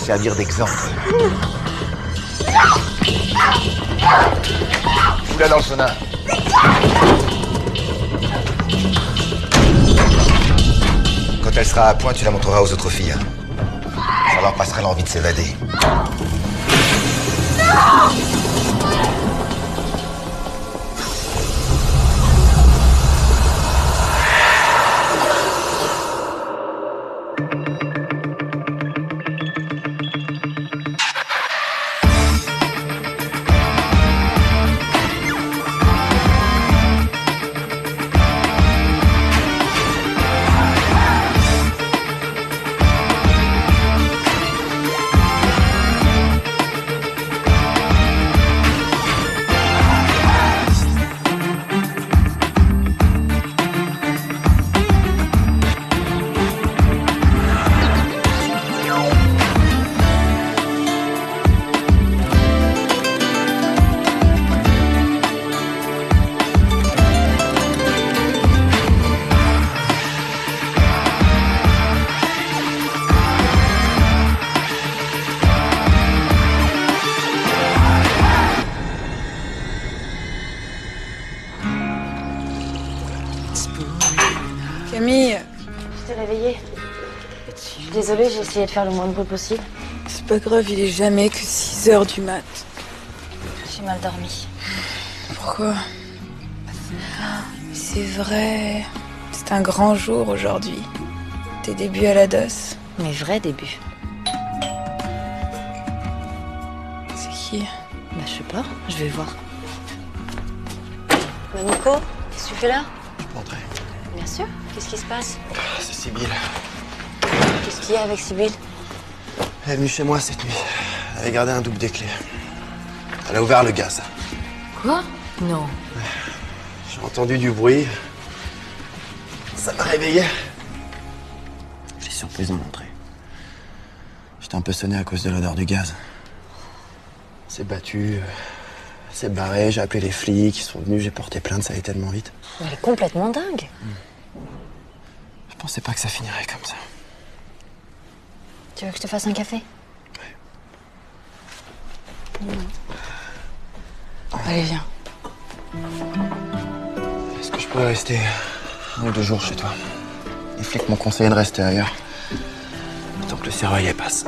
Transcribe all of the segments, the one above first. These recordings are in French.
servir d'exemple. Fous-la dans le sauna. Quand elle sera à point, tu la montreras aux autres filles. Ça leur passera l'envie de s'évader. Camille. Je t'ai réveillée. Je suis désolée, j'ai essayé de faire le moins de bruit possible. C'est pas grave, il est jamais que 6h du mat. J'ai mal dormi. Pourquoi? C'est vrai. C'est un grand jour aujourd'hui. Tes débuts à la DOS. Mes vrais débuts. C'est qui? Bah je sais pas, je vais voir. Bah Nico, qu'est-ce que tu fais là? Je rentrais. Bien sûr. Qu'est-ce qui se passe? C'est Sibylle. Qu'est-ce qu'il y a avec Sibylle? Elle est venue chez moi cette nuit. Elle avait gardé un double des clés. Elle a ouvert le gaz. Quoi? Non. J'ai entendu du bruit. Ça m'a réveillé. Je l'ai surprise de montrer. J'étais un peu sonné à cause de l'odeur du gaz. Elle s'est battue. Elle s'est barrée. J'ai appelé les flics. Ils sont venus. J'ai porté plainte. Ça allait tellement vite. Mais elle est complètement dingue. Je pensais pas que ça finirait comme ça. Tu veux que je te fasse un café? Allez, viens. Est-ce que je pourrais rester 1 ou 2 jours chez toi? Les flics m'ont conseillé de rester ailleurs. Tant que le serrurier passe.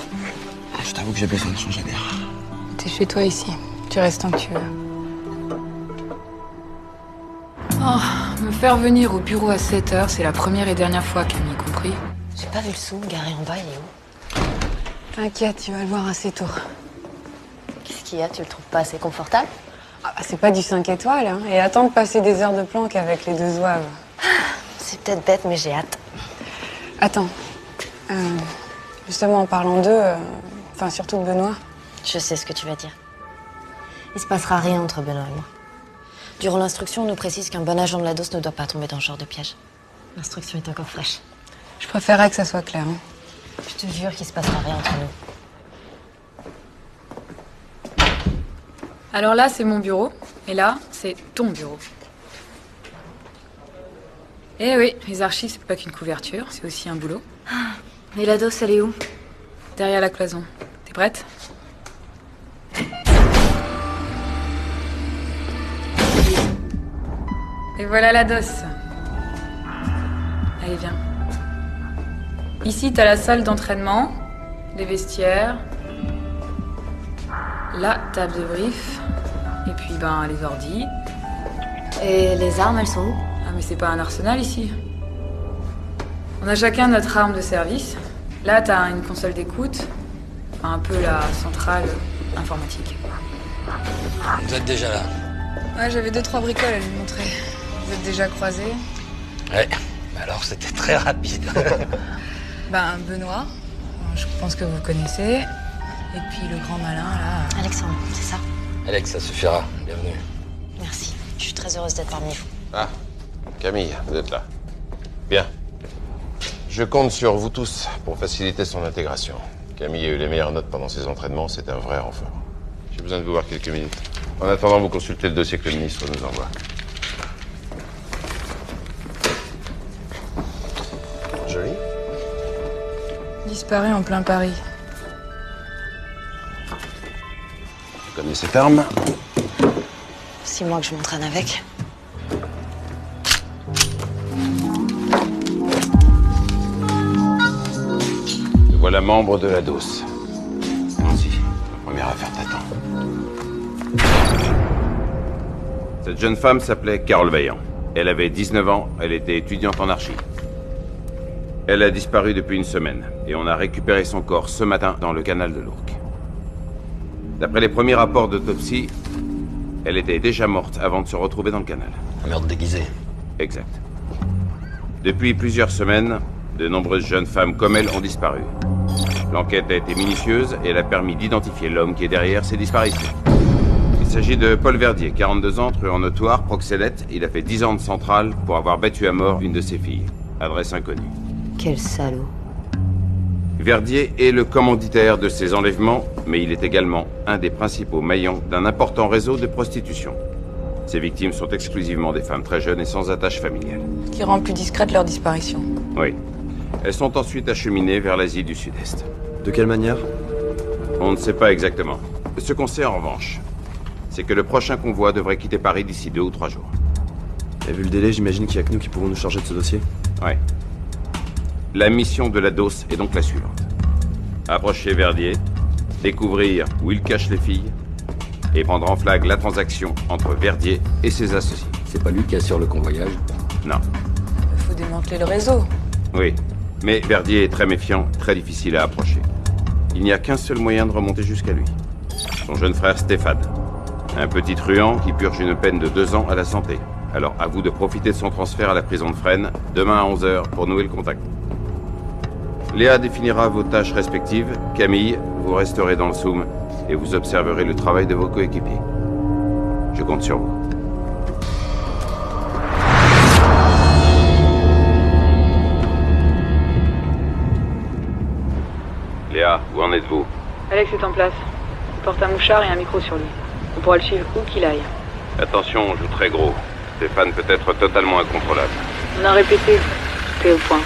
Je t'avoue que j'ai besoin de changer d'air. T'es chez toi ici. Tu restes tant que tu veux. Oh, me faire venir au bureau à 7h, c'est la première et dernière fois, Camille, compris? J'ai pas vu le sou garé en bas, il est où? T'inquiète, tu vas le voir assez tôt. Qu'est-ce qu'il y a? Tu le trouves pas assez confortable? Ah, c'est pas du 5 étoiles, hein. Et attends de passer des heures de planque avec les 2 zouaves. C'est peut-être bête, mais j'ai hâte. Attends. Justement, en parlant d'eux, enfin surtout de Benoît. Je sais ce que tu vas dire. Il se passera rien entre Benoît et moi. Durant l'instruction, on nous précise qu'un bon agent de la DOS ne doit pas tomber dans ce genre de piège. L'instruction est encore fraîche. Je préférerais que ça soit clair, hein. Je te jure qu'il se passera rien entre nous. Alors là, c'est mon bureau. Et là, c'est ton bureau. Eh oui, les archives, c'est pas qu'une couverture, c'est aussi un boulot. Et la DOS, elle est où? Derrière la cloison. T'es prête? Et voilà la DOS. Allez, viens. Ici, t'as la salle d'entraînement, les vestiaires, la table de brief, et puis les ordis. Et les armes, elles sont où? Ah mais c'est pas un arsenal ici. On a chacun notre arme de service. Là, t'as une console d'écoute, un peu la centrale informatique. Vous êtes déjà là? Ouais, j'avais 2-3 bricoles à lui montrer. Vous êtes déjà croisés? Ouais, mais alors c'était très rapide. Benoît, je pense que vous connaissez. Et puis le grand malin, là. Alexandre, c'est ça? Alex, ça suffira. Bienvenue. Merci. Je suis très heureuse d'être parmi vous. Ah, Camille, vous êtes là. Bien. Je compte sur vous tous pour faciliter son intégration. Camille a eu les meilleures notes pendant ses entraînements, c'est un vrai renfort. J'ai besoin de vous voir quelques minutes. En attendant, vous consultez le dossier que le ministre nous envoie. Joli. Disparaît en plein Paris. Tu connais cette arme? 6 mois que je m'entraîne avec. Te voilà membre de la DOS. Allons-y, la première affaire t'attend. Cette jeune femme s'appelait Carole Vaillant. Elle avait 19 ans, elle était étudiante en archi. Elle a disparu depuis une semaine, et on a récupéré son corps ce matin dans le canal de l'Ourcq. D'après les premiers rapports d'autopsie, elle était déjà morte avant de se retrouver dans le canal. Un meurtre déguisé. Exact. Depuis plusieurs semaines, de nombreuses jeunes femmes comme elle ont disparu. L'enquête a été minutieuse et elle a permis d'identifier l'homme qui est derrière ces disparitions. Il s'agit de Paul Verdier, 42 ans, truand notoire, proxénète. Il a fait 10 ans de centrale pour avoir battu à mort une de ses filles. Adresse inconnue. Quel salaud. Verdier est le commanditaire de ces enlèvements, mais il est également un des principaux maillons d'un important réseau de prostitution. Ses victimes sont exclusivement des femmes très jeunes et sans attache familiale. Qui rend plus discrète leur disparition. Oui. Elles sont ensuite acheminées vers l'Asie du Sud-Est. De quelle manière? On ne sait pas exactement. Ce qu'on sait en revanche, c'est que le prochain convoi devrait quitter Paris d'ici 2 ou 3 jours. Et vu le délai, j'imagine qu'il n'y a que nous qui pouvons nous charger de ce dossier. Ouais. La mission de la DOS est donc la suivante. Approcher Verdier, découvrir où il cache les filles, et prendre en flag la transaction entre Verdier et ses associés. C'est pas lui qui assure le convoyage. Non. Il faut démanteler le réseau. Oui. Mais Verdier est très méfiant, très difficile à approcher. Il n'y a qu'un seul moyen de remonter jusqu'à lui. Son jeune frère Stéphane. Un petit truand qui purge une peine de 2 ans à la santé. Alors à vous de profiter de son transfert à la prison de Fresnes, demain à 11h, pour nouer le contact. Léa définira vos tâches respectives. Camille, vous resterez dans le Soum et vous observerez le travail de vos coéquipiers. Je compte sur vous. Léa, où en êtes-vous? Alex est en place. Il porte un mouchard et un micro sur lui. On pourra le suivre où qu'il aille. Attention, on joue très gros. Stéphane peut être totalement incontrôlable. On a répété. Tout est au point.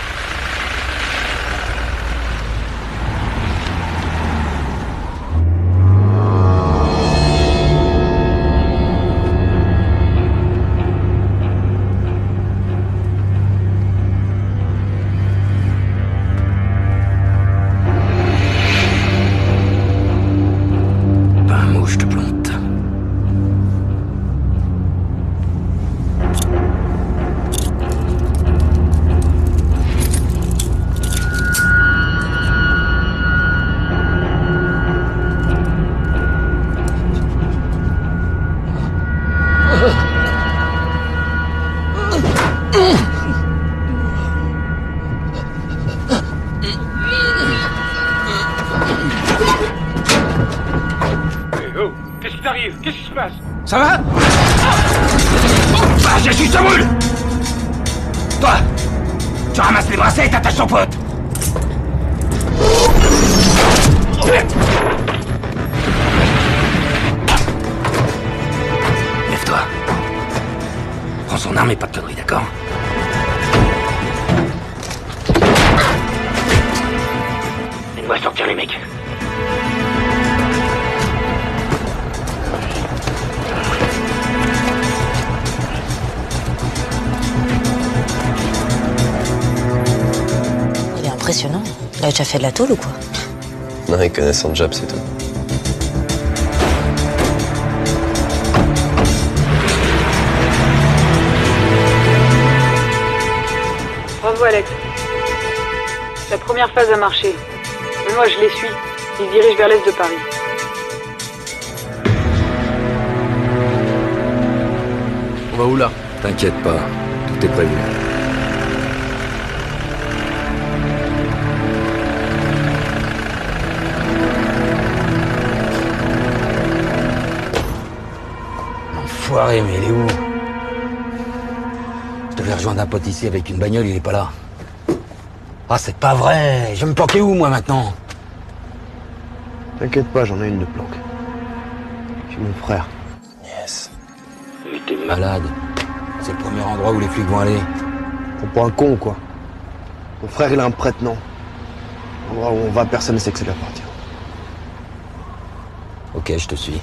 Pas un mot, je te plante. Qu'est-ce qui t'arrive? Qu'est-ce qui se passe? Ça va? Ah, Jésus, ça brûle! Toi, tu ramasses les bracelets et t'attaches ton pote. Lève-toi. Prends son arme et pas de conneries, d'accord? Aide-moi à sortir les mecs. Il est impressionnant. Il a déjà fait de la tôle ou quoi? Non, il connaît son job, c'est tout. Bravo Alex. La première phase a marché. Mais moi je les suis. Ils se dirigent vers l'est de Paris. On va où là? T'inquiète pas, tout est prévu. Enfoiré, mais il est où? Je devais rejoindre un pote ici avec une bagnole, il est pas là. Ah, c'est pas vrai! Je vais me planquer où, moi, maintenant? T'inquiète pas, j'en ai une de planque. J'ai mon frère. Yes. Mais t'es malade. C'est le premier endroit où les flics vont aller. Prends pas un con ou quoi? Mon frère, il a un prête-nom. L'endroit où on va, personne ne sait que c'est la partie. Ok, je te suis.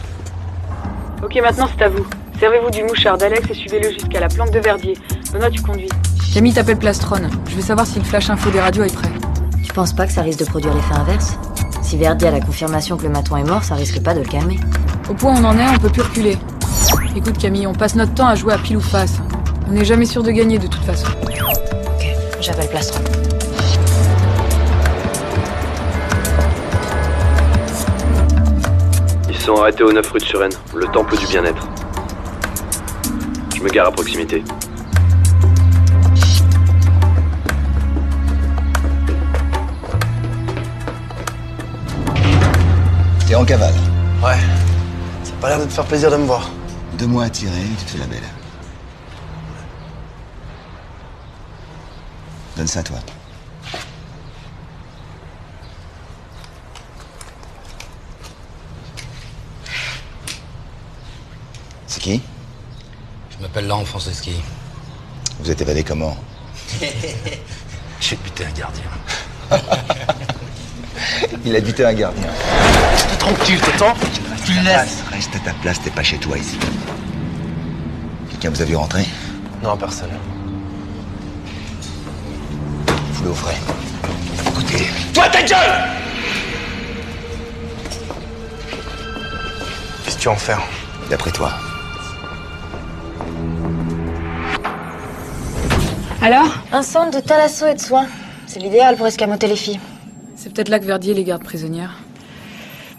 Ok, maintenant c'est à vous. Servez-vous du mouchard d'Alex et suivez-le jusqu'à la planque de Verdier. Benoît, tu conduis. Camille t'appelle Plastron. Je veux savoir si le flash info des radios est prêt. Tu penses pas que ça risque de produire l'effet inverse? Si Verdier a la confirmation que le maton est mort, ça risque pas de le calmer. Au point où on en est, on peut plus reculer. Écoute Camille, on passe notre temps à jouer à pile ou face. On n'est jamais sûr de gagner de toute façon. Ok, j'appelle Plastron. Ils sont arrêtés au 9 rue de Suresnes, le temple du bien-être. Je me gare à proximité. T'es en cavale. Ouais. Ça a pas l'air de te faire plaisir de me voir. 2 mois à tirer, tu te fais la belle. Donne ça à toi. C'est qui? Je m'appelle Laurent Franceski. Vous êtes évadé comment? J'ai buté un gardien. Il a buté un gardien. T'es tranquille, t'entends? Tu le laisses. Reste à ta place, t'es pas chez toi ici. Quelqu'un vous a vu rentrer? Non, personne. Vous l'ouvrez. Écoutez. Toi, ta gueule! Qu'est-ce que tu vas en faire? D'après toi. Alors? Un centre de thalasso et de soins. C'est l'idéal pour escamoter les filles. C'est peut-être là que Verdier les garde prisonnières.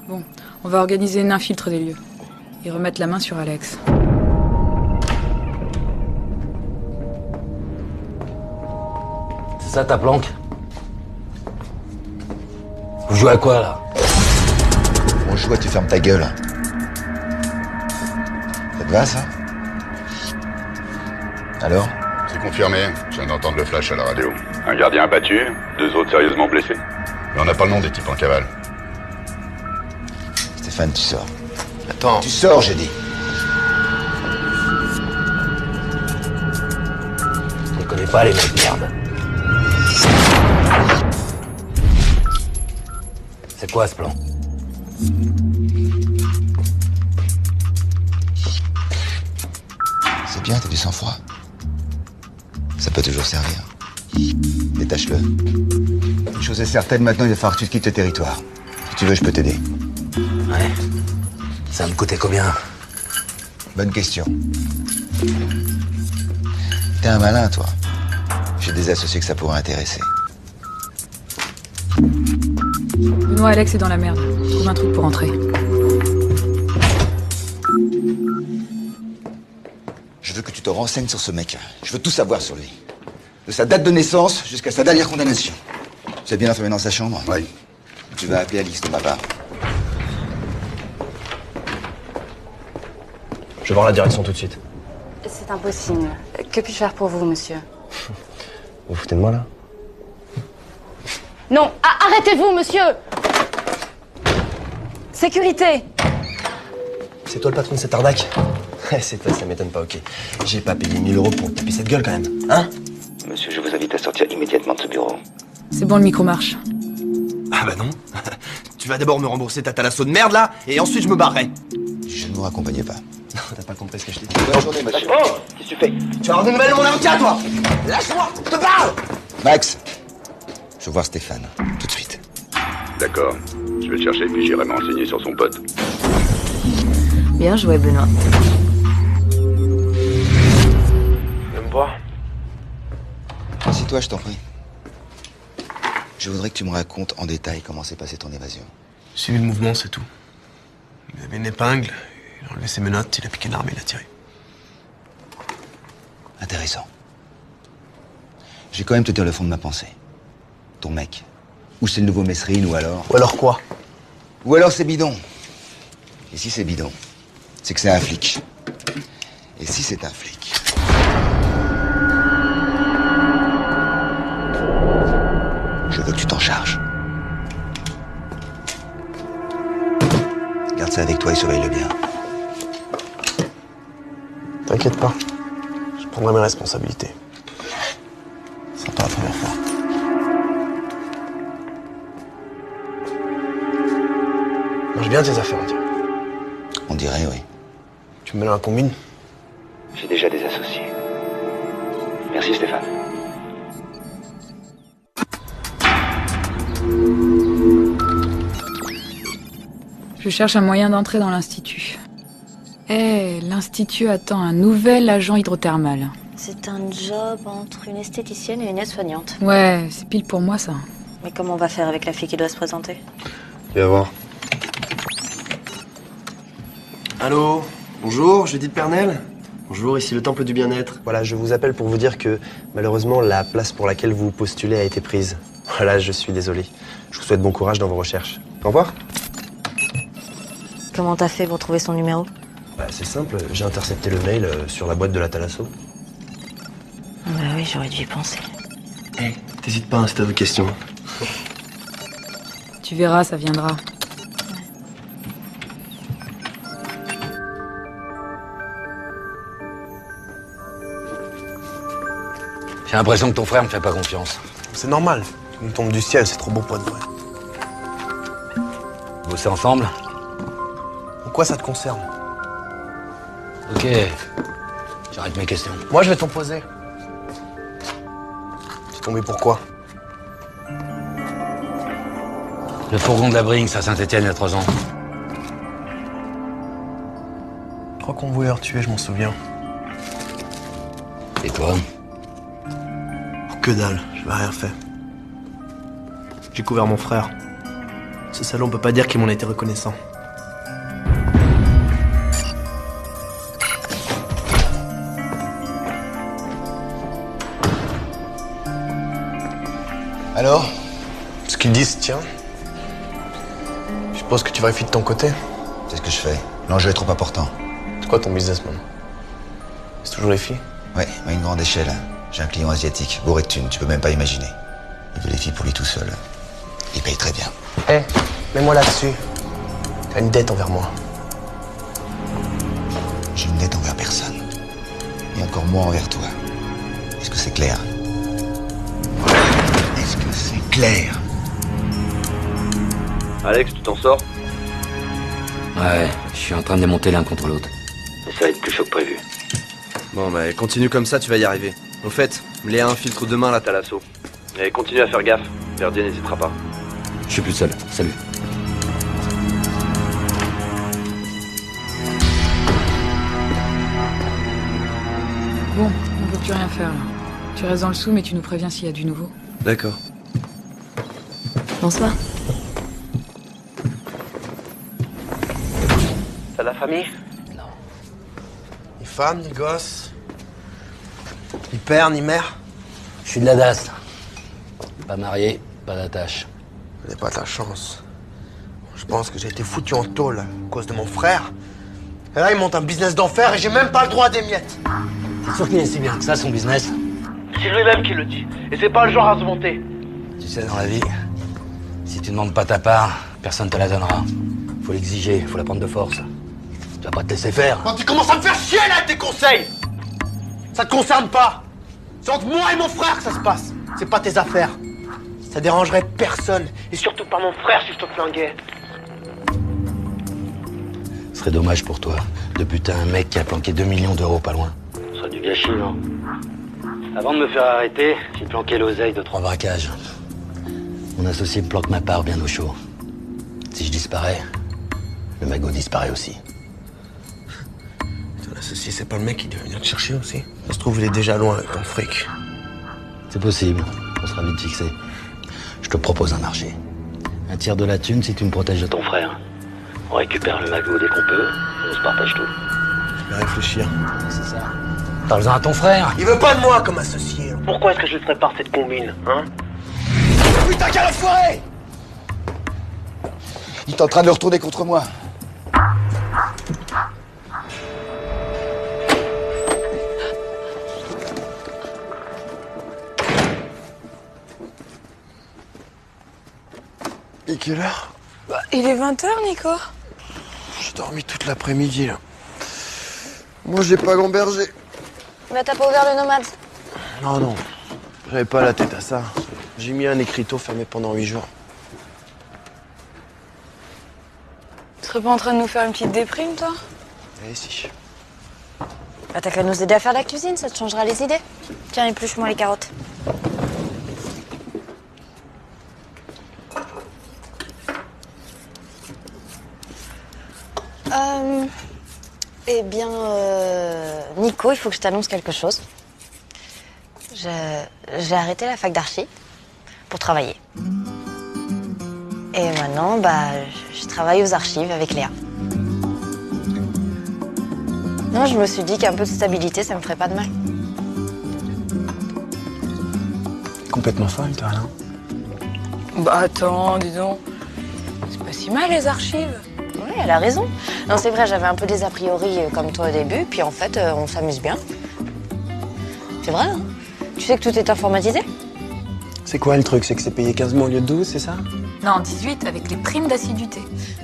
Bon, on va organiser une infiltre des lieux. Et remettre la main sur Alex. C'est ça ta planque? Vous jouez à quoi là? On joue à tu fermes ta gueule. Ça te va, ça? Alors? C'est confirmé, je viens d'entendre le flash à la radio. Un gardien abattu, 2 autres sérieusement blessés. Mais on n'a pas le nom des types en cavale. Stéphane, tu sors. Attends. Tu sors, j'ai dit. Je les connais pas les mecs, merde. C'est quoi ce plan? C'est bien, t'as du sang-froid. Ça peut toujours servir. Détache-le. Une chose est certaine, maintenant il va falloir que tu quittes le territoire. Si tu veux, je peux t'aider. Ouais. Ça va me coûter combien? Bonne question. T'es un malin, toi. J'ai des associés que ça pourrait intéresser. Benoît, Alex est dans la merde. Trouve un truc pour entrer. Je veux que tu te renseignes sur ce mec. Je veux tout savoir sur lui. De sa date de naissance jusqu'à sa dernière condamnation. Tu as bien enfermé dans sa chambre? Oui. Tu vas appeler Alix de ma part. Je vais voir la direction tout de suite. C'est impossible. Que puis-je faire pour vous, monsieur? Vous foutez de moi, là? Non, arrêtez-vous, monsieur! Sécurité! C'est toi le patron de cette arnaque? C'est toi, ça m'étonne pas, ok. J'ai pas payé 1000 € pour te taper cette gueule, quand même. Hein? Monsieur, je vous invite à sortir immédiatement de ce bureau. C'est bon, le micro marche. Ah bah non. Tu vas d'abord me rembourser ta thalasso de merde, là, et ensuite je me barrerai. Je ne vous raccompagnais pas. Non, t'as pas compris ce que je t'ai dit. Bonne journée, monsieur. Oh! Qu'est-ce que tu fais? Tu vas avoir des nouvelles de mon avocat, toi! Lâche-moi! Je te parle! Max, je veux voir Stéphane, tout de suite. D'accord. Je vais le chercher puis j'irai me renseigner sur son pote. Bien joué, Benoît. Même pas. Assieds-toi, je t'en prie. Je voudrais que tu me racontes en détail comment s'est passée ton évasion. Suivi le mouvement, c'est tout. Il avait une épingle, il a enlevé ses menottes, il a piqué une arme et il a tiré. Intéressant. Je vais quand même te dire le fond de ma pensée. Ton mec. Ou c'est le nouveau Mesrine, ou alors... Ou alors quoi? Ou alors c'est bidon. Et si c'est bidon, c'est que c'est un flic. Et si c'est un flic... Je veux que tu t'en charges. Garde ça avec toi et surveille-le bien. T'inquiète pas. Je prendrai mes responsabilités. Ce sera pas la première fois. Marche bien tes affaires, on dirait. On dirait, oui. Tu me mets dans la combine? J'ai déjà des associés. Merci Stéphane. Je cherche un moyen d'entrer dans l'Institut. Eh, l'Institut attend un nouvel agent hydrothermal. C'est un job entre une esthéticienne et une aide-soignante. Ouais, c'est pile pour moi, ça. Mais comment on va faire avec la fille qui doit se présenter? Viens voir. Allô? Bonjour, Judith Pernel? Bonjour, ici le Temple du Bien-être. Voilà, je vous appelle pour vous dire que malheureusement, la place pour laquelle vous postulez a été prise. Voilà, je suis désolé. Je vous souhaite bon courage dans vos recherches. Au revoir. Comment t'as fait pour trouver son numéro? Bah, c'est simple, j'ai intercepté le mail sur la boîte de la Thalasso. Bah oui, j'aurais dû y penser. Hé, t'hésites pas, si t'as d'autres questions. Tu verras, ça viendra. J'ai l'impression que ton frère me fait pas confiance. C'est normal, il me tombe du ciel, c'est trop beau pour être vrai. Bosser ensemble? Pourquoi ça te concerne? Ok. J'arrête mes questions. Moi, je vais t'en poser. Tu es tombé pourquoi? Le fourgon de la Brinks à Saint-Étienne il y a 3 ans. 3 convoyeurs tués, je m'en souviens. Et toi? Que dalle, j'avais rien fait. J'ai couvert mon frère. Ce salaud, on peut pas dire qu'il m'en a été reconnaissant. Alors? Ce qu'ils disent, tiens. Je suppose que tu vérifies de ton côté. C'est ce que je fais. L'enjeu est trop important. C'est quoi ton business, man? C'est toujours les filles? Ouais, à une grande échelle. J'ai un client asiatique, bourré de thunes, tu peux même pas imaginer. Il veut les filles pour lui tout seul. Il paye très bien. Hé, mets-moi là-dessus. T'as une dette envers moi. J'ai une dette envers personne. Et encore moins envers toi. Est-ce que c'est clair? Est-ce que c'est clair? Alex, tu t'en sors? Ouais, je suis en train de démonter l'un contre l'autre. Mais ça va être plus chaud que prévu. Bon, bah continue comme ça, tu vas y arriver. Au fait, Léa infiltre demain la Thalasso. Et continue à faire gaffe. Verdier n'hésitera pas. Je suis plus seul. Salut. Bon, on peut plus rien faire, là. Tu restes dans le sous, mais tu nous préviens s'il y a du nouveau. D'accord. Bonsoir. T'as la famille? Ni femme, ni gosse. Ni père, ni mère. Je suis de la DAS. Pas marié, pas d'attache. C'est pas ta chance. Je pense que j'ai été foutu en tôle à cause de mon frère. Et là, il monte un business d'enfer et j'ai même pas le droit des miettes. T'es sûr qu'il est si bien que ça, son business? C'est lui-même qui le dit. Et c'est pas le genre à se monter. Tu sais, dans la vie, si tu demandes pas ta part, personne te la donnera. Faut l'exiger, faut la prendre de force. Tu vas pas te laisser faire. Quand tu commences à me faire chier là avec tes conseils, ça te concerne pas. C'est entre moi et mon frère que ça se passe. C'est pas tes affaires. Ça dérangerait personne. Et surtout pas mon frère si je te flinguais. Ce serait dommage pour toi de buter un mec qui a planqué 2 millions d'euros pas loin. Ce serait du gâchis, non? Avant de me faire arrêter, j'ai planqué l'oseille de 3 braquages. Mon associé me planque ma part bien au chaud. Si je disparais, le magot disparaît aussi. Ton associé, c'est pas le mec qui doit venir te chercher aussi? Ça se trouve, il est déjà loin avec ton fric. C'est possible, on sera vite fixé. Je te propose un marché. Un tiers de la thune si tu me protèges de ton frère. On récupère le magot dès qu'on peut, et on se partage tout. Je vais réfléchir. C'est ça. Parle-en à ton frère. Il veut pas de moi comme associé. Pourquoi est-ce que je ferais part cette combine, hein? Putain, quel enfoiré! Il est en train de le retourner contre moi. Et quelle heure? Il est 20h, Nico. J'ai dormi toute l'après-midi, là. Moi, j'ai pas gambergé. Bah t'as pas ouvert le nomade? Non, non. J'avais pas la tête à ça. J'ai mis un écriteau fermé pendant 8 jours. Tu serais pas en train de nous faire une petite déprime, toi? Eh si. Bah, t'as qu'à nous aider à faire la cuisine, ça te changera les idées. Tiens, épluche-moi les carottes. Nico, il faut que je t'annonce quelque chose. J'ai arrêté la fac d'archi pour travailler. Et maintenant, je travaille aux archives avec Léa. Non, je me suis dit qu'un peu de stabilité, ça me ferait pas de mal. Complètement folle, toi, non? Bah attends, dis donc. C'est pas si mal les archives. Oui, elle a raison. Non, c'est vrai, j'avais un peu des a priori comme toi au début, puis en fait, on s'amuse bien. C'est vrai, hein? Tu sais que tout est informatisé? C'est quoi le truc? C'est que c'est payé 15 mois au lieu de 12, c'est ça? Non, 18 avec les primes d'assiduité.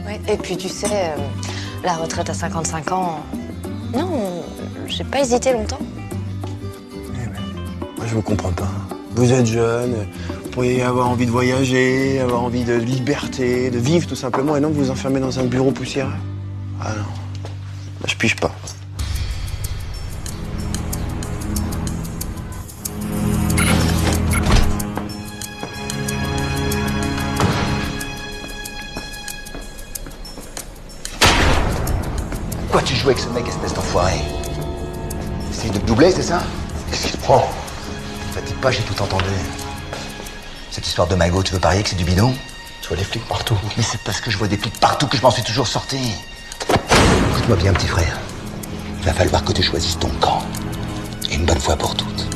Oui, et puis tu sais, la retraite à 55 ans... Non, j'ai pas hésité longtemps. Moi, je vous comprends pas. Vous êtes jeune, vous pourriez avoir envie de voyager, avoir envie de liberté, de vivre tout simplement, et non vous vous enfermez dans un bureau poussiéreux. Ah non, moi, je pige pas. Pourquoi tu joues avec ce mec, espèce d'enfoiré? Essaye de me doubler, c'est ça? Qu'est-ce qu'il te prend? Fatigue pas, j'ai tout entendu. Cette histoire de Mago, tu veux parier que c'est du bidon? Tu vois les flics partout. Mais c'est parce que je vois des flics partout que je m'en suis toujours sorti. Écoute-moi bien, petit frère. Il va falloir que tu choisisses ton camp. Et une bonne fois pour toutes.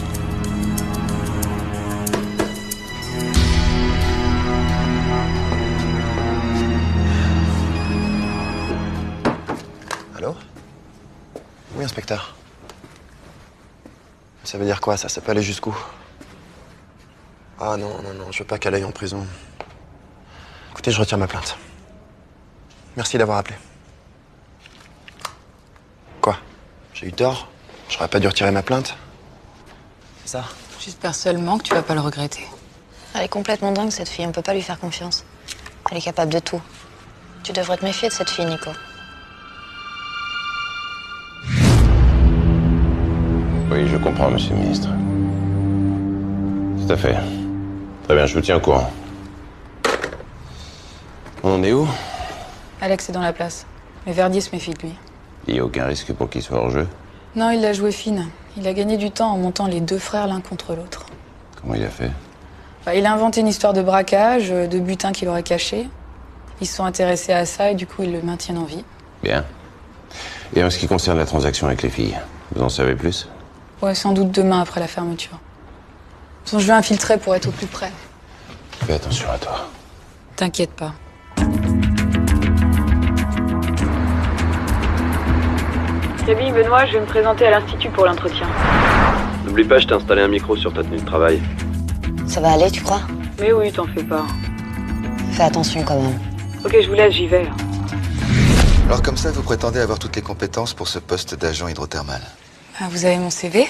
Allô? Oui, inspecteur. Ça veut dire quoi, ça? Ça peut aller jusqu'où? Ah non, je veux pas qu'elle aille en prison. Écoutez, je retire ma plainte. Merci d'avoir appelé. Quoi? J'ai eu tort? J'aurais pas dû retirer ma plainte? C'est ça? J'espère seulement que tu vas pas le regretter. Elle est complètement dingue, cette fille. On peut pas lui faire confiance. Elle est capable de tout. Tu devrais te méfier de cette fille, Nico. Oui, je comprends, monsieur le ministre. Tout à fait. Très bien, je vous tiens au courant. On en est où? Alex est dans la place. Mais Verdier se méfie de lui. Il n'y a aucun risque pour qu'il soit hors jeu? Non, il l'a joué fine. Il a gagné du temps en montant les deux frères l'un contre l'autre. Comment il a fait? Il a inventé une histoire de braquage, de butin qu'il aurait caché. Ils se sont intéressés à ça et du coup, ils le maintiennent en vie. Bien. Et en ce qui concerne la transaction avec les filles, vous en savez plus? Ouais, sans doute demain après la fermeture. De toute façon, je vais infiltrer pour être au plus près. Fais attention à toi. T'inquiète pas. Camille, Benoît, je vais me présenter à l'Institut pour l'entretien. N'oublie pas, je t'ai installé un micro sur ta tenue de travail. Ça va aller, tu crois? Mais oui, t'en fais pas. Fais attention quand même. Ok, je vous laisse, j'y vais. Alors comme ça, vous prétendez avoir toutes les compétences pour ce poste d'agent hydrothermal? Ah, vous avez mon CV?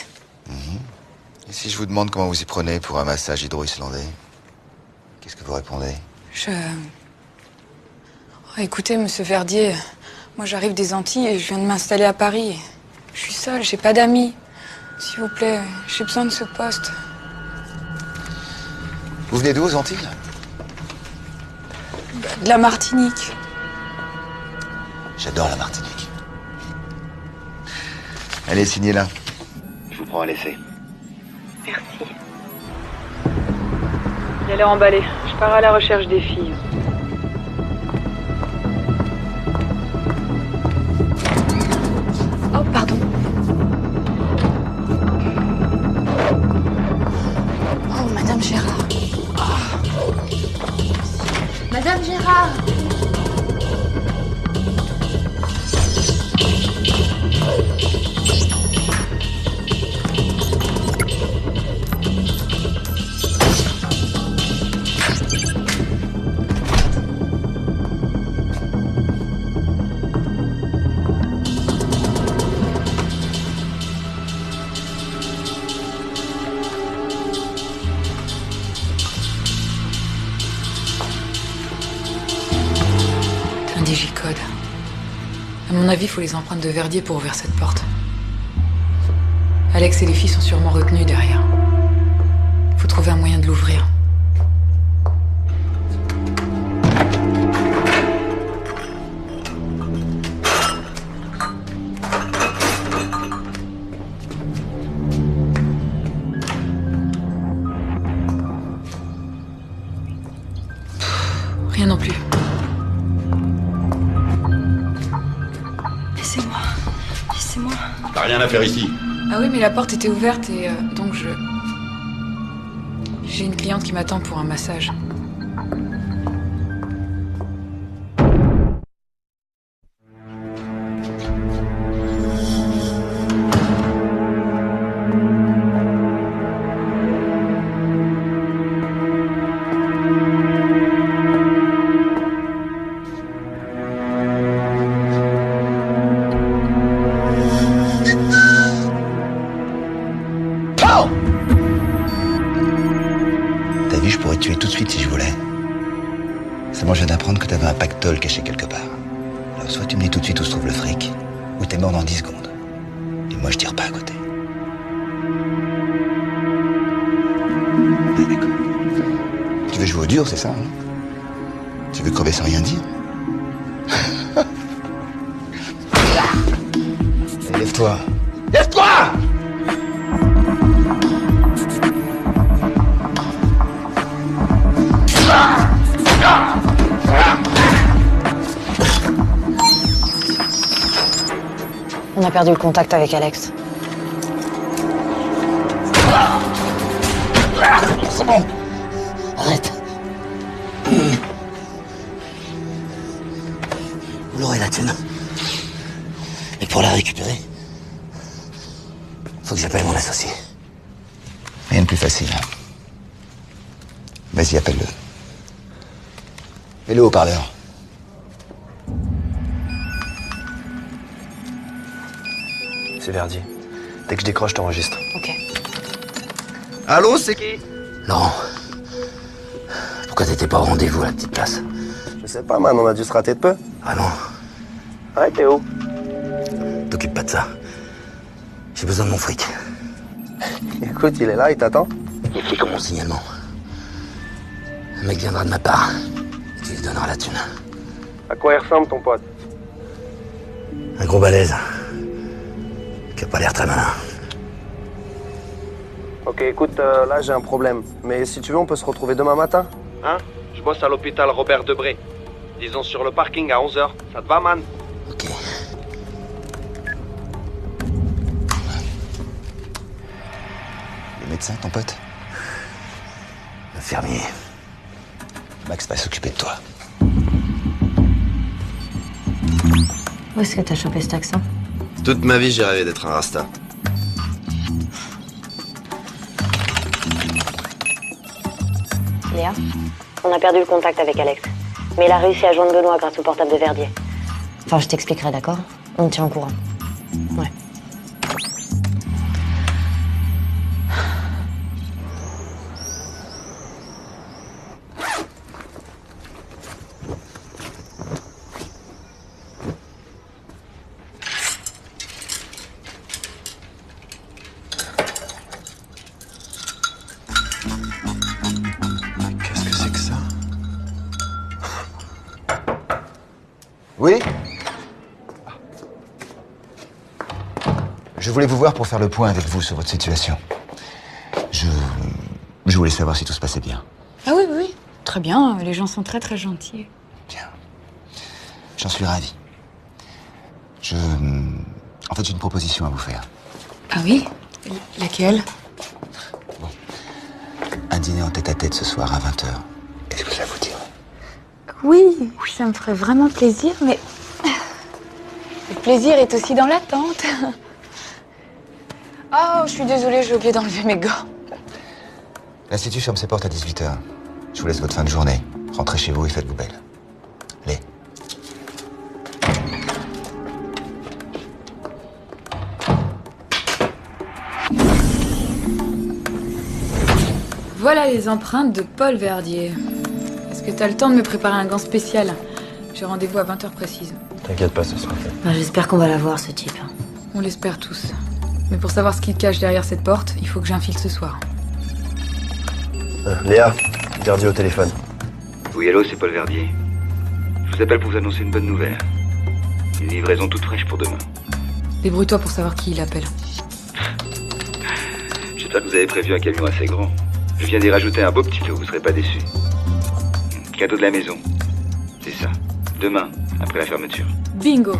Et si je vous demande comment vous y prenez pour un massage hydro-islandais, qu'est-ce que vous répondez? Écoutez, monsieur Verdier, moi j'arrive des Antilles et je viens de m'installer à Paris. Je suis seule, j'ai pas d'amis. S'il vous plaît, j'ai besoin de ce poste. Vous venez d'où, aux Antilles? De la Martinique. J'adore la Martinique. Allez, signez là. Je vous prends à l'essai. Merci. Il a l'air emballé. Je pars à la recherche des filles. Oh, pardon. Oh, Madame Gérard. Madame Gérard! Digicode. À mon avis, il faut les empreintes de Verdier pour ouvrir cette porte. Alex et les filles sont sûrement retenus derrière. Faut trouver un moyen de l'ouvrir. Rien non plus. Laissez-moi. Laissez-moi. T'as rien à faire ici. Ah oui, mais la porte était ouverte et donc j'ai une cliente qui m'attend pour un massage. T'as vu, je pourrais te tuer tout de suite si je voulais. Seulement, je viens d'apprendre que t'avais un pactole caché quelque part. Alors, soit tu me dis tout de suite où se trouve le fric, ou t'es mort dans 10 secondes. Et moi, je tire pas à côté. Ah, d'accord. Tu veux jouer au dur, c'est ça, hein? Tu veux crever sans rien dire? Allez, lève-toi. Lève-toi! On a perdu le contact avec Alex. C'est bon. Arrête. Vous l'aurez la tienne. Et pour la récupérer, faut que j'appelle mon associé. Rien de plus facile. Vas-y, appelle-le. Mets-le au haut-parleur. C'est Verdier. Dès que je décroche, t'enregistres. Ok. Allô, c'est qui? Laurent, pourquoi t'étais pas au rendez-vous à la petite place? Je sais pas, man, on a dû se rater de peu. Ah non, Ouais, t'es où? t'occupe pas de ça. J'ai besoin de mon fric. Écoute, il est là, il t'attend. Et puis comme mon signalement. Un mec viendra de ma part. Et tu lui donneras la thune. À quoi il ressemble, ton pote? Un gros balèze. Qui a pas l'air très malin. Ok, écoute, là, j'ai un problème. Mais si tu veux, on peut se retrouver demain matin. Hein? Je bosse à l'hôpital Robert Debré. Disons sur le parking à 11h. Ça te va, man? Ok. Le médecin, ton pote? L'infirmier. Max va s'occuper de toi. Où est-ce que t'as chopé cet accent? Toute ma vie, j'ai rêvé d'être un rasta. Léa, on a perdu le contact avec Alex. Mais il a réussi à joindre Benoît grâce au portable de Verdier. Enfin, je t'expliquerai, d'accord? On me tient au courant. Ouais. Qu'est-ce que c'est que ça? Oui? Je voulais vous voir pour faire le point avec vous sur votre situation. Je voulais savoir si tout se passait bien. Ah oui, oui, oui. Très bien. Les gens sont très, très gentils. Bien. J'en suis ravi. En fait, j'ai une proposition à vous faire. Ah oui? Laquelle? Un dîner en tête-à-tête ce soir à 20h. Est-ce que ça vous dirait? Oui, ça me ferait vraiment plaisir, mais le plaisir est aussi dans l'attente. Oh, je suis désolée, j'ai oublié d'enlever mes gants. L'Institut ferme ses portes à 18h. Je vous laisse votre fin de journée. Rentrez chez vous et faites-vous belle. Allez. Voilà les empreintes de Paul Verdier. Est-ce que t'as le temps de me préparer un gant spécial? J'ai rendez-vous à 20h précise. T'inquiète pas, ce sera fait. J'espère qu'on va la voir, ce type. On l'espère tous. Mais pour savoir ce qui te cache derrière cette porte, il faut que j'infile ce soir. Léa, Verdier au téléphone. Oui, allô, c'est Paul Verdier. Je vous appelle pour vous annoncer une bonne nouvelle. Une livraison toute fraîche pour demain. Débrouille-toi pour savoir qui il appelle. J'espère que vous avez prévu un camion assez grand. Je viens d'y rajouter un beau petit lot, vous serez pas déçus. Cadeau de la maison. C'est ça. Demain, après la fermeture. Bingo!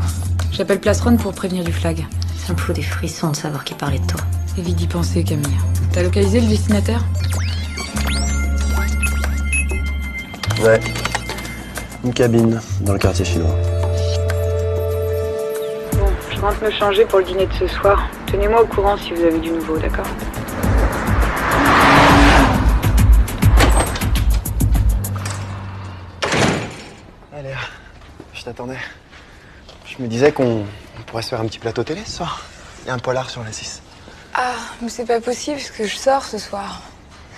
J'appelle Place Ron pour prévenir du flag. Ça me fout des frissons de savoir qui parlait de toi. Évite d'y penser, Camille. T'as localisé le destinataire? Ouais. Une cabine dans le quartier chinois. Bon, je rentre me changer pour le dîner de ce soir. Tenez-moi au courant si vous avez du nouveau, d'accord? Allez, je t'attendais. Je me disais qu'on pourrait se faire un petit plateau télé ce soir. Il y a un polar sur la 6. Ah, mais c'est pas possible parce que je sors ce soir.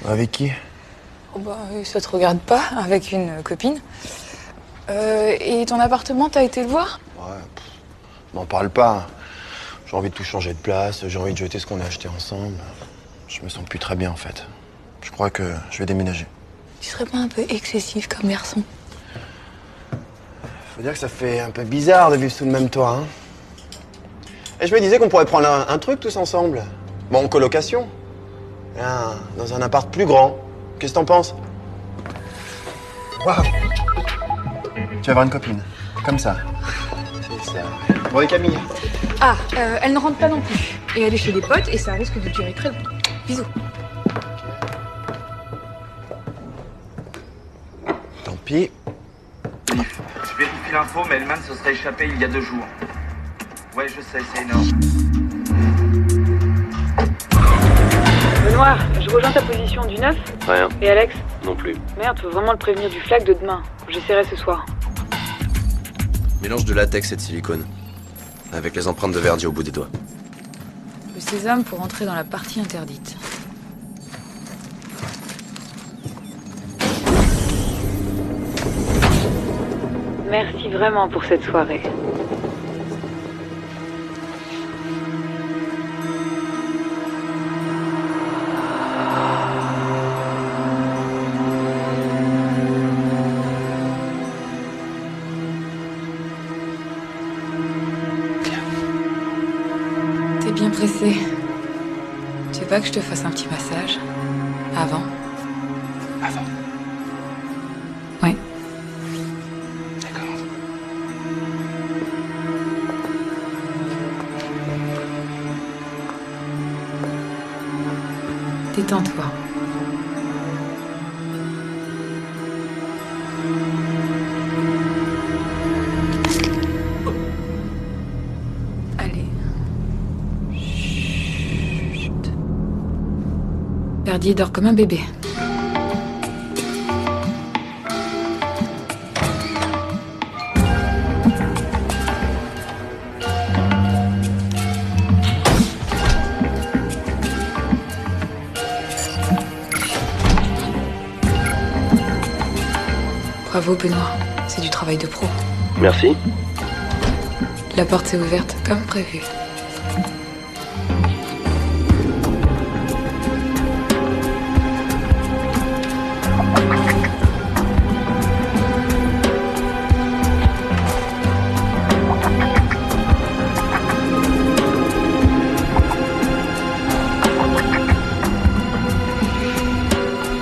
Avec qui? Oh bah, ça te regarde pas, avec une copine. Et ton appartement, t'as été le voir? Ouais, m'en parle pas. J'ai envie de tout changer de place, j'ai envie de jeter ce qu'on a acheté ensemble. Je me sens plus très bien en fait. Je crois que je vais déménager. Tu serais pas un peu excessif comme garçon? Faut dire que ça fait un peu bizarre de vivre sous le même toit, hein. Et je me disais qu'on pourrait prendre un truc tous ensemble. Bon, en colocation. Dans un appart plus grand. Qu'est-ce que t'en penses? Waouh! Tu vas avoir une copine. Comme ça. C'est ça. Bon, et Camille? Ah, elle ne rentre pas non plus. Et elle est chez des potes et ça risque de durer très longtemps. Bisous. Tant pis. Je vérifie l'info, mais Hellman se serait échappé il y a 2 jours. Ouais, je sais, c'est énorme. Benoît, je rejoins ta position du 9. Rien. Et Alex? Non plus. Merde, faut vraiment le prévenir du flag de demain. J'essaierai ce soir. Mélange de latex et de silicone. Avec les empreintes de Verdier au bout des doigts. Le sésame pour entrer dans la partie interdite. Merci vraiment pour cette soirée. T'es bien pressé. Tu veux pas que je te fasse un petit massage? Avant? Avant. Oui. D'accord. Détends-toi. Allez. Chut. Verdier dort comme un bébé. Bravo Benoît, c'est du travail de pro. Merci. La porte s'est ouverte comme prévu.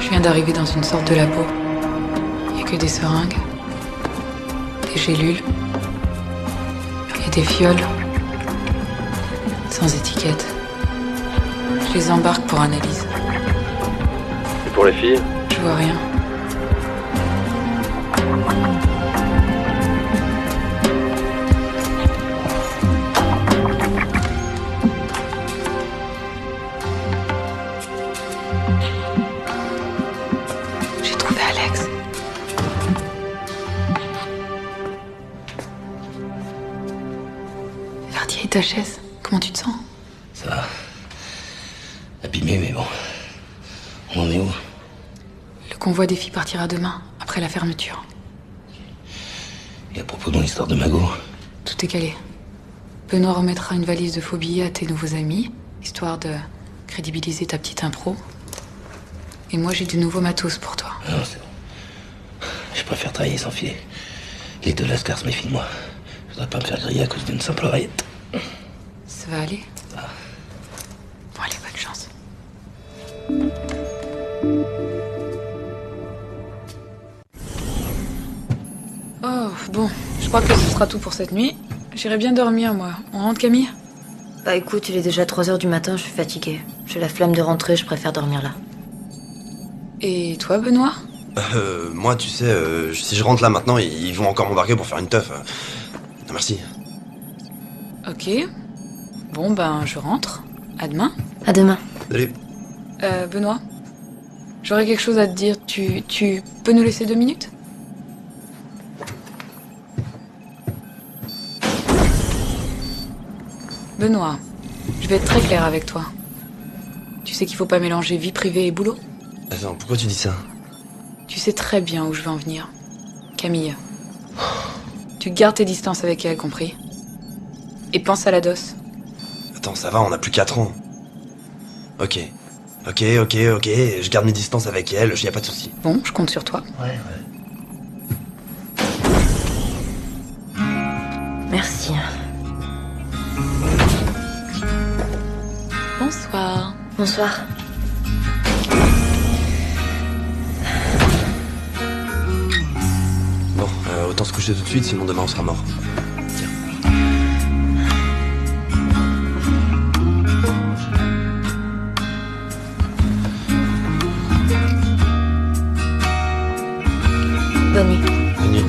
Je viens d'arriver dans une sorte de labo. Que des seringues, des gélules et des fioles sans étiquette. Je les embarque pour analyse. Et pour les filles? Je vois rien. J'ai trouvé Alex. Verdier et ta chaise, comment tu te sens? Ça va. Abîmé, mais bon. On en est où? Le convoi des filles partira demain, après la fermeture. Et à propos de mon histoire de magot? Tout est calé. Benoît remettra une valise de faux billets à tes nouveaux amis, histoire de crédibiliser ta petite impro. Et moi, j'ai du nouveau matos pour toi. Non, c'est bon. Je préfère travailler sans filer. Les deux lascars se méfient de moi. Je voudrais pas me faire griller à cause d'une simple oreillette. Ça va aller? Bon, allez, bonne chance. Oh, bon, je crois que ce sera tout pour cette nuit. J'irai bien dormir, moi. On rentre, Camille? Bah écoute, il est déjà 3h du matin, je suis fatiguée. J'ai la flemme de rentrer, je préfère dormir là. Et toi, Benoît? Moi, tu sais, si je rentre là maintenant, ils vont encore m'embarquer pour faire une teuf. Non, merci. Ok. Bon, ben, je rentre. À demain. À demain. Salut. Benoît, j'aurais quelque chose à te dire. Tu peux nous laisser 2 minutes? Benoît, je vais être très claire avec toi. Tu sais qu'il faut pas mélanger vie privée et boulot? Attends, pourquoi tu dis ça? Tu sais très bien où je veux en venir. Camille. Tu gardes tes distances avec elle, compris? Et pense à la DOS. Attends, ça va, on a plus 4 ans. Ok, je garde mes distances avec elle, y a pas de souci. Bon, je compte sur toi. Ouais. Merci. Bonsoir. Bonsoir. Bon, autant se coucher tout de suite, sinon demain on sera mort. Tiens. Bonne nuit. Bonne nuit.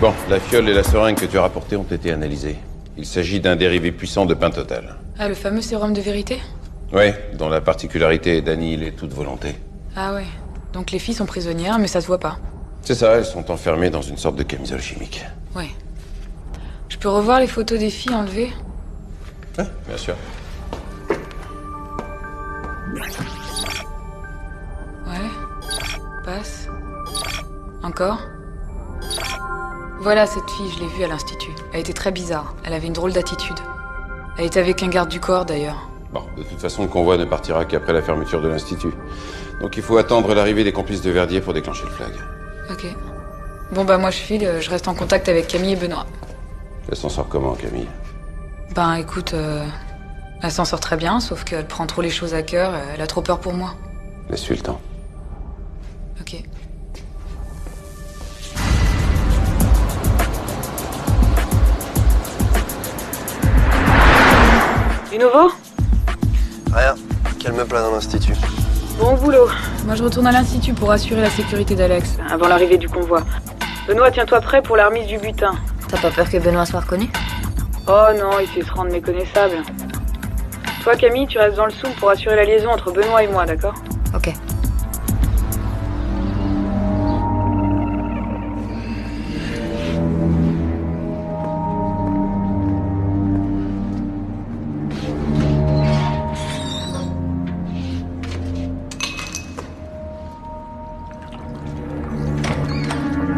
Bon, la fiole et la seringue que tu as rapportées ont été analysées. Il s'agit d'un dérivé puissant de pentotal. Ah, le fameux sérum de vérité? Oui, dont la particularité d'annihiler toute volonté. Ah ouais. Donc les filles sont prisonnières, mais ça se voit pas. C'est ça, elles sont enfermées dans une sorte de camisole chimique. Ouais. Je peux revoir les photos des filles enlevées? Ouais, bien sûr. Ouais. Passe. Encore. Voilà cette fille, je l'ai vue à l'institut. Elle était très bizarre. Elle avait une drôle d'attitude. Elle était avec un garde du corps d'ailleurs. Bon, de toute façon, le convoi ne partira qu'après la fermeture de l'institut. Donc il faut attendre l'arrivée des complices de Verdier pour déclencher le flag. Ok. Bon bah moi je file, je reste en contact avec Camille et Benoît. Elle s'en sort comment, Camille? Ben écoute, elle s'en sort très bien, sauf qu'elle prend trop les choses à cœur, elle a trop peur pour moi. Laisse-lui le temps. Ok. Du nouveau? Rien, calme plat dans l'institut. Bon boulot. Moi je retourne à l'institut pour assurer la sécurité d'Alex, avant l'arrivée du convoi. Benoît, tiens-toi prêt pour la remise du butin. T'as pas peur que Benoît soit reconnu? Oh non, il sait se rendre méconnaissable. Toi Camille, tu restes dans le Soum pour assurer la liaison entre Benoît et moi, d'accord? Ok.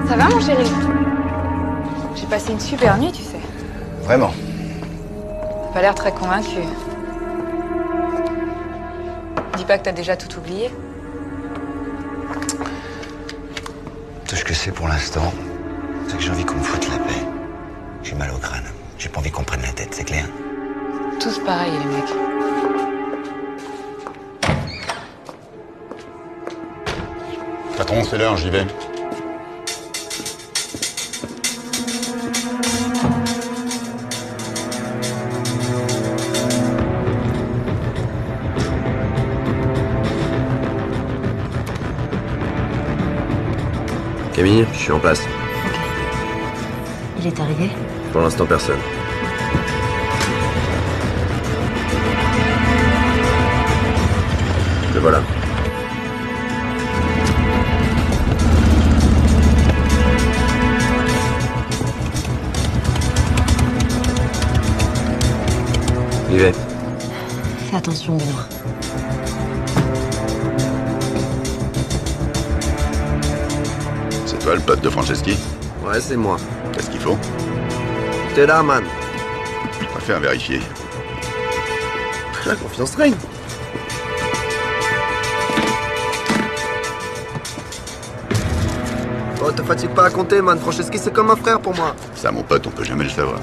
Ça va mon chéri? J'ai passé une super nuit, tu sais. Vraiment. T'as pas l'air très convaincu. Dis pas que t'as déjà tout oublié. Tout ce que c'est pour l'instant, c'est que j'ai envie qu'on me foute la paix. J'ai mal au crâne. J'ai pas envie qu'on prenne la tête, c'est clair? Tous pareils, les mecs. Patron, c'est l'heure, j'y vais. Camille, je suis en place. Il est arrivé? Pour l'instant, personne. Le voilà. J'y vais. Fais attention, Benoît. C'est toi le pote de Franceschi? Ouais, c'est moi. Qu'est-ce qu'il faut? T'es là, man. Je préfère vérifier. La confiance règne. Oh, te fatigue pas à compter, man. Franceschi, c'est comme un frère pour moi. Ça, mon pote, on peut jamais le savoir.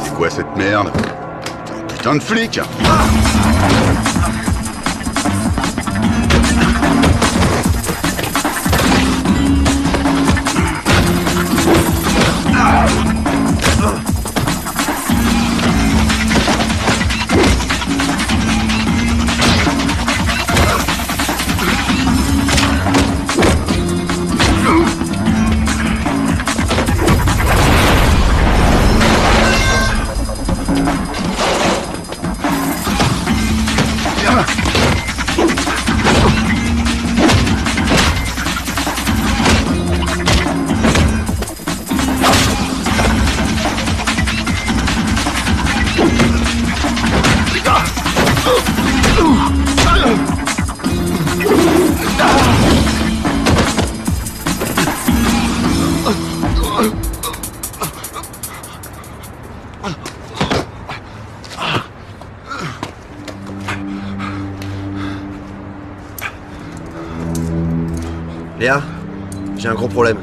C'est quoi cette merde? Un putain de flic! Léa, j'ai un gros problème.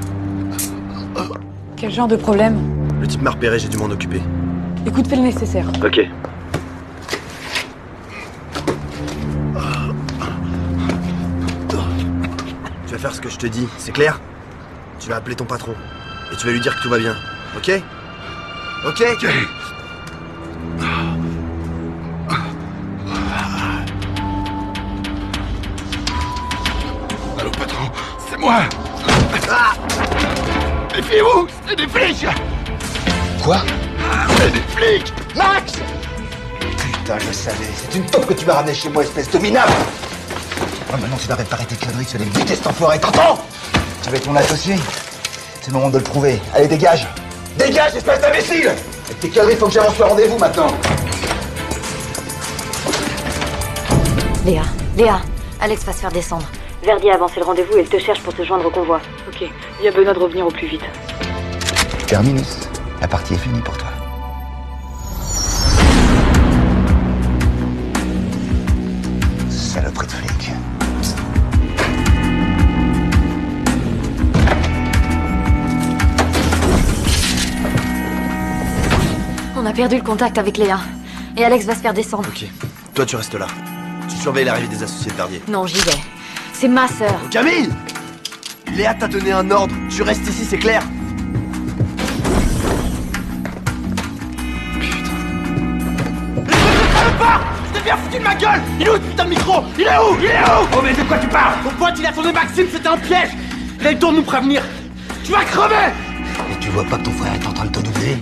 Quel genre de problème? Le type m'a repéré, j'ai dû m'en occuper. Écoute, fais le nécessaire. Ok. Tu vas faire ce que je te dis, c'est clair? Tu vas appeler ton patron. Et tu vas lui dire que tout va bien. Ok? Ok? Allô, patron, c'est moi! Méfiez-vous, c'est des flics! Quoi? C'est des flics! Max! Putain, je savais. C'est une taupe que tu m'as ramené chez moi, espèce de minable! Oh, maintenant tu vas réparer tes conneries, tu vas les buter cet enfoiré, t'entends? Tu vas être mon associé? C'est le moment de le prouver. Allez, dégage! Dégage, espèce d'imbécile! Avec tes conneries, faut que j'avance le rendez-vous maintenant. Léa, Alex va se faire descendre. Verdi a avancé le rendez-vous et il te cherche pour te joindre au convoi. Ok, dis à Benoît de revenir au plus vite. Terminus. La partie est finie pour toi. Saloperie de flic. On a perdu le contact avec Léa. Et Alex va se faire descendre. Ok. Toi, tu restes là. Tu surveilles l'arrivée des associés de Verdier. Non, j'y vais. C'est ma sœur. Camille! Léa t'a donné un ordre. Tu restes ici, c'est clair? Je t'ai bien foutu de ma gueule! Il est où ce putain de micro? Il est où? Il est où? Oh mais de quoi tu parles? Ton pote il a tourné Maxime, c'était un piège! Il a eu le temps de nous prévenir! Tu vas crever! Et tu vois pas que ton frère est en train de te doubler?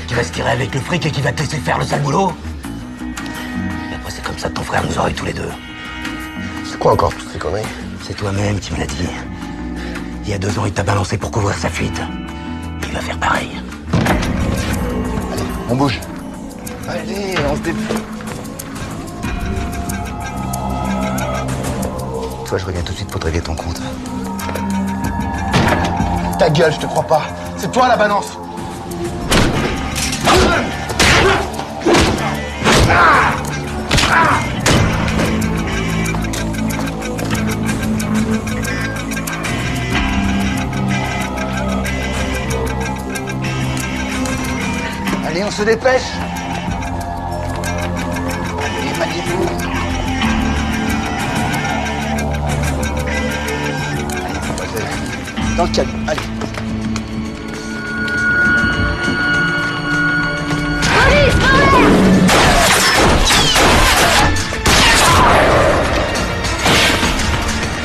Qui va se tirer avec le fric et qui va te laisser faire le sale boulot? Et après c'est comme ça que ton frère nous aurait tous les deux. C'est quoi encore toutes ces conneries? C'est toi-même qui me l'as dit. Il y a 2 ans il t'a balancé pour couvrir sa fuite. Il va faire pareil. Allez, on bouge. Allez, on se débrouille. Toi, je reviens tout de suite pour te régler ton compte. Ta gueule, je te crois pas. C'est toi la balance. Allez, on se dépêche. Allez, maniez-vous. Dans le calme, allez.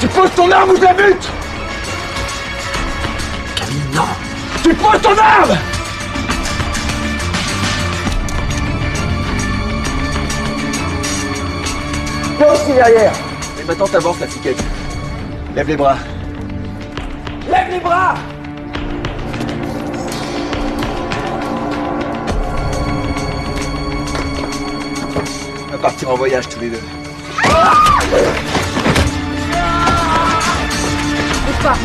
Tu poses ton arme ou je la bute! Camille, non! Tu poses ton arme! Toi aussi derrière! Et maintenant t'avances la piquette. Lève les bras. Lève les bras! On va partir en voyage tous les deux. Bouge pas.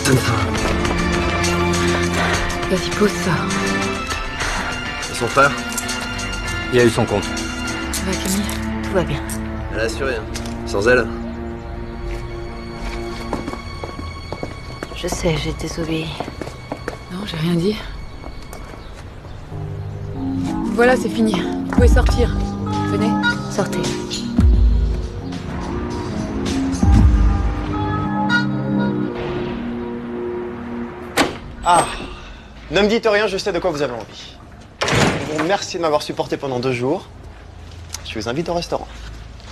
Donne ça. Vas-y, pose ça. Et son frère? Il a eu son compte. Ça va, Camille? Tout va bien. Elle a assuré, hein. Sans elle. Je sais, j'ai désobéi. Non, j'ai rien dit. Voilà, c'est fini. Vous pouvez sortir. Venez. Sortez. Ah, ne me dites rien, je sais de quoi vous avez envie. Je vous remercie de m'avoir supporté pendant 2 jours. Je vous invite au restaurant.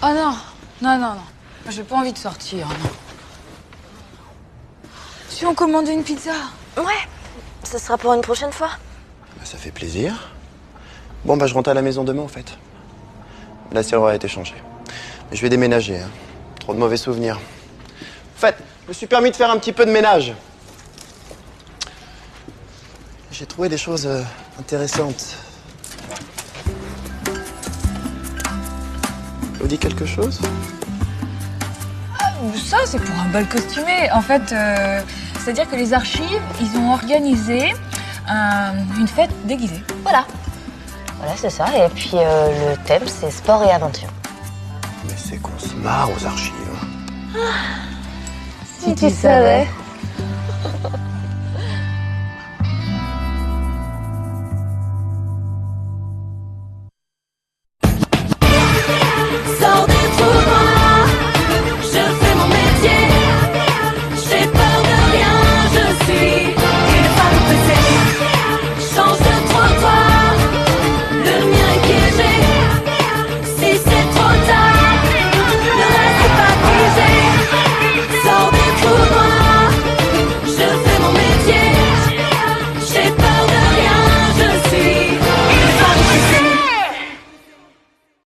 Oh non, non, non, non. J'ai pas envie de sortir, non. Si on commande une pizza? Ouais, ce sera pour une prochaine fois. Bah, ça fait plaisir. Bon, bah je rentre à la maison demain, en fait. La serrure a été changée. Mais je vais déménager, hein. Trop de mauvais souvenirs. En fait, je me suis permis de faire un petit peu de ménage. J'ai trouvé des choses intéressantes. Ça vous dit quelque chose? Ça, c'est pour un bal costumé. En fait, c'est-à-dire que les archives, ils ont organisé une fête déguisée. Voilà. Voilà, c'est ça. Et puis le thème, c'est sport et aventure. Mais c'est qu'on se marre aux archives. Si tu savais.